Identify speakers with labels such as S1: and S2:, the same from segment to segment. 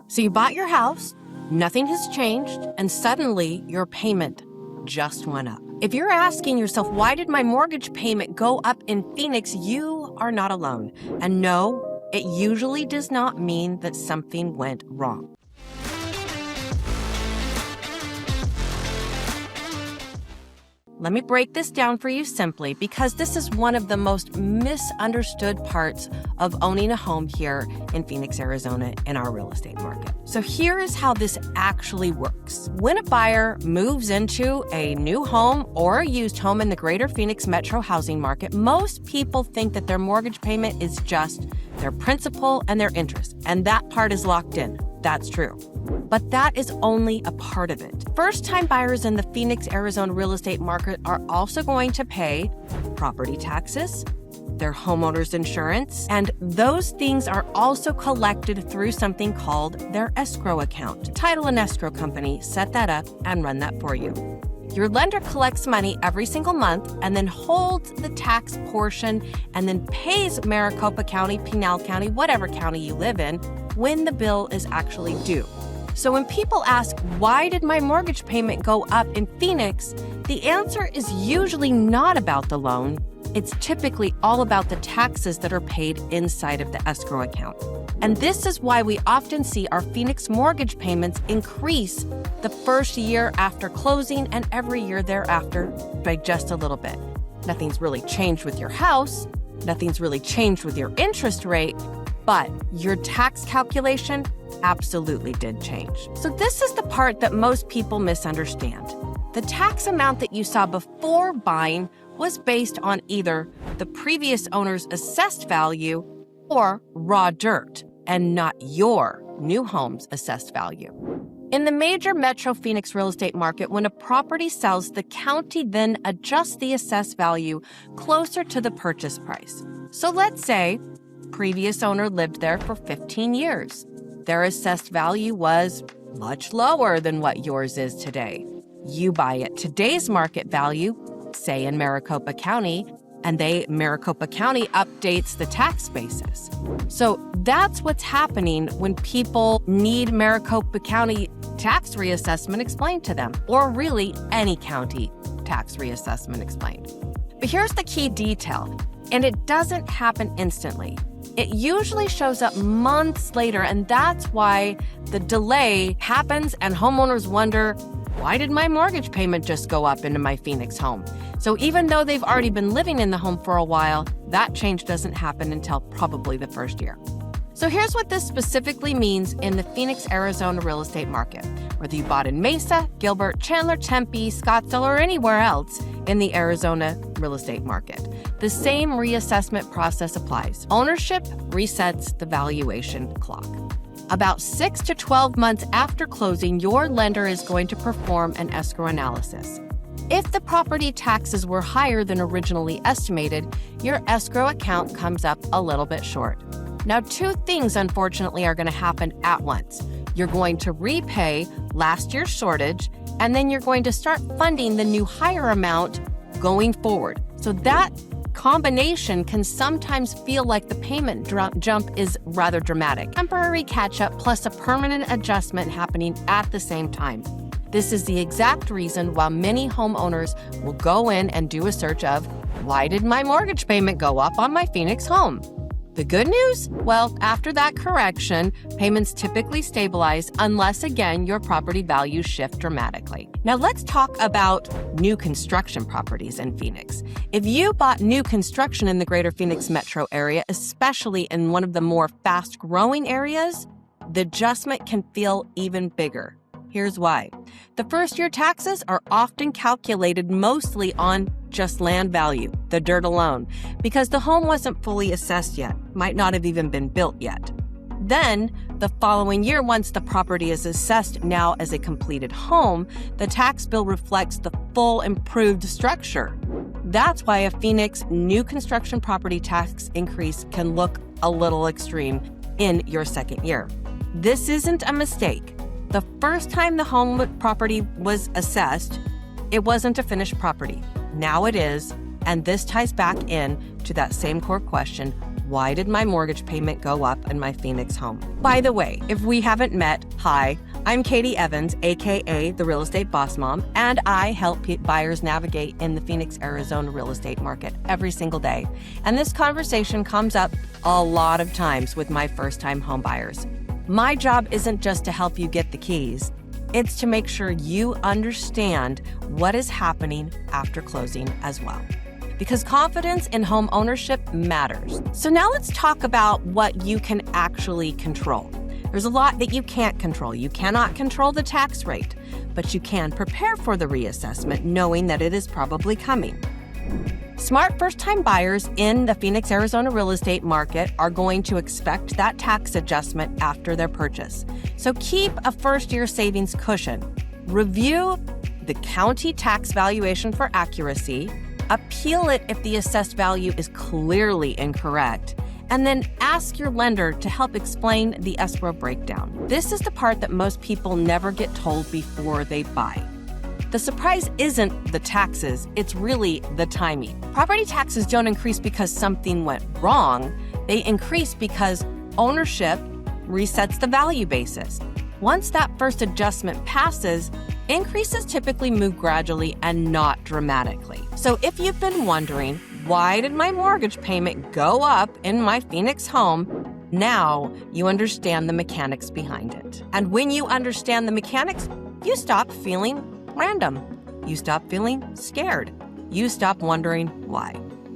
S1: So you bought your house, nothing has changed, and suddenly your payment just went up. If you're asking yourself, why did my mortgage payment go up in Phoenix, you are not alone. And no, it usually does not mean that something went wrong. Let me break this down for you simply because this is one of the most misunderstood parts of owning a home here in Phoenix, Arizona in our real estate market. So here is how this actually works. When a buyer moves into a new home or a used home in the greater Phoenix metro housing market, most people think that their mortgage payment is just their principal and their interest, and that part is locked in. That's true. But that is only a part of it. First-time buyers in the Phoenix, Arizona real estate market are also going to pay property taxes, their homeowners insurance, and those things are also collected through something called their escrow account. Title and escrow company set that up and run that for you. Your lender collects money every single month and then holds the tax portion and then pays Maricopa County, Pinal County, whatever county you live in, when the bill is actually due. So when people ask, why did my mortgage payment go up in Phoenix? The answer is usually not about the loan. It's typically all about the taxes that are paid inside of the escrow account. And this is why we often see our Phoenix mortgage payments increase the first year after closing and every year thereafter by just a little bit. Nothing's really changed with your house. Nothing's really changed with your interest rate. But your tax calculation absolutely did change. So this is the part that most people misunderstand. The tax amount that you saw before buying was based on either the previous owner's assessed value or raw dirt, and not your new home's assessed value. In the major metro Phoenix real estate market, when a property sells, the county then adjusts the assessed value closer to the purchase price. So let's say previous owner lived there for 15 years. Their assessed value was much lower than what yours is today. You buy at today's market value, say in Maricopa County, and Maricopa County updates the tax basis. So that's what's happening when people need Maricopa County tax reassessment explained to them, or really any county tax reassessment explained. But here's the key detail, and it doesn't happen instantly. It usually shows up months later, and that's why the delay happens and homeowners wonder, why did my mortgage payment just go up into my Phoenix home? So even though they've already been living in the home for a while, that change doesn't happen until probably the first year. So here's what this specifically means in the Phoenix, Arizona real estate market. Whether you bought in Mesa, Gilbert, Chandler, Tempe, Scottsdale, or anywhere else in the Arizona real estate market, the same reassessment process applies. Ownership resets the valuation clock. About 6 to 12 months after closing, your lender is going to perform an escrow analysis. If the property taxes were higher than originally estimated, your escrow account comes up a little bit short. Now, two things, unfortunately, are going to happen at once. You're going to repay last year's shortage, and then you're going to start funding the new higher amount going forward. So that combination can sometimes feel like the payment jump is rather dramatic. Temporary catch-up plus a permanent adjustment happening at the same time. This is the exact reason why many homeowners will go in and do a search of, why did my mortgage payment go up on my Phoenix home? The good news? Well, after that correction, payments typically stabilize unless, again, your property values shift dramatically. Now let's talk about new construction properties in Phoenix. If you bought new construction in the greater Phoenix metro area, especially in one of the more fast-growing areas, the adjustment can feel even bigger. Here's why. The first-year taxes are often calculated mostly on just land value, the dirt alone, because the home wasn't fully assessed yet, might not have even been built yet. Then, the following year, once the property is assessed now as a completed home, the tax bill reflects the full improved structure. That's why a Phoenix new construction property tax increase can look a little extreme in your second year. This isn't a mistake. The first time the home property was assessed, it wasn't a finished property. Now it is, and this ties back in to that same core question, why did my mortgage payment go up in my Phoenix home? By the way, if we haven't met, hi, I'm Katie Evans, aka the Real Estate Boss Mom, and I help buyers navigate in the Phoenix, Arizona real estate market every single day. And this conversation comes up a lot of times with my first-time home buyers. My job isn't just to help you get the keys. It's to make sure you understand what is happening after closing as well. Because confidence in home ownership matters. So now let's talk about what you can actually control. There's a lot that you can't control. You cannot control the tax rate, but you can prepare for the reassessment knowing that it is probably coming. Smart first-time buyers in the Phoenix, Arizona real estate market are going to expect that tax adjustment after their purchase. So keep a first-year savings cushion. Review the county tax valuation for accuracy. Appeal it if the assessed value is clearly incorrect. And then ask your lender to help explain the escrow breakdown. This is the part that most people never get told before they buy. The surprise isn't the taxes, it's really the timing. Property taxes don't increase because something went wrong. They increase because ownership resets the value basis. Once that first adjustment passes, increases typically move gradually and not dramatically. So if you've been wondering, why did my mortgage payment go up in my Phoenix home? Now you understand the mechanics behind it. And when you understand the mechanics, you stop feeling random. You stop feeling scared. You stop wondering why.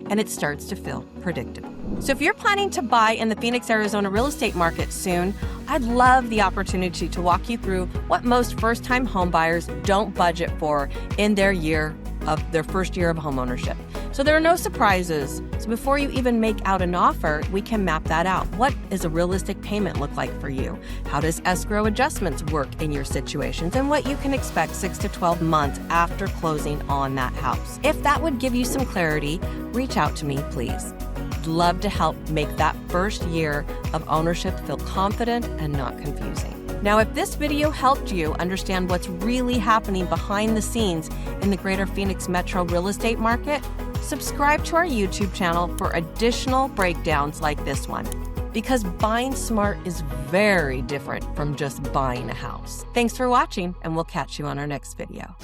S1: And it starts to feel predictable. So if you're planning to buy in the Phoenix, Arizona real estate market soon, I'd love the opportunity to walk you through what most first-time home buyers don't budget for in their first year of homeownership. So there are no surprises. So before you even make out an offer, we can map that out. What does a realistic payment look like for you? How does escrow adjustments work in your situations? And what you can expect 6 to 12 months after closing on that house. If that would give you some clarity, reach out to me, please. I'd love to help make that first year of ownership feel confident and not confusing. Now, if this video helped you understand what's really happening behind the scenes in the greater Phoenix metro real estate market, subscribe to our YouTube channel for additional breakdowns like this one. Because buying smart is very different from just buying a house. Thanks for watching, and we'll catch you on our next video.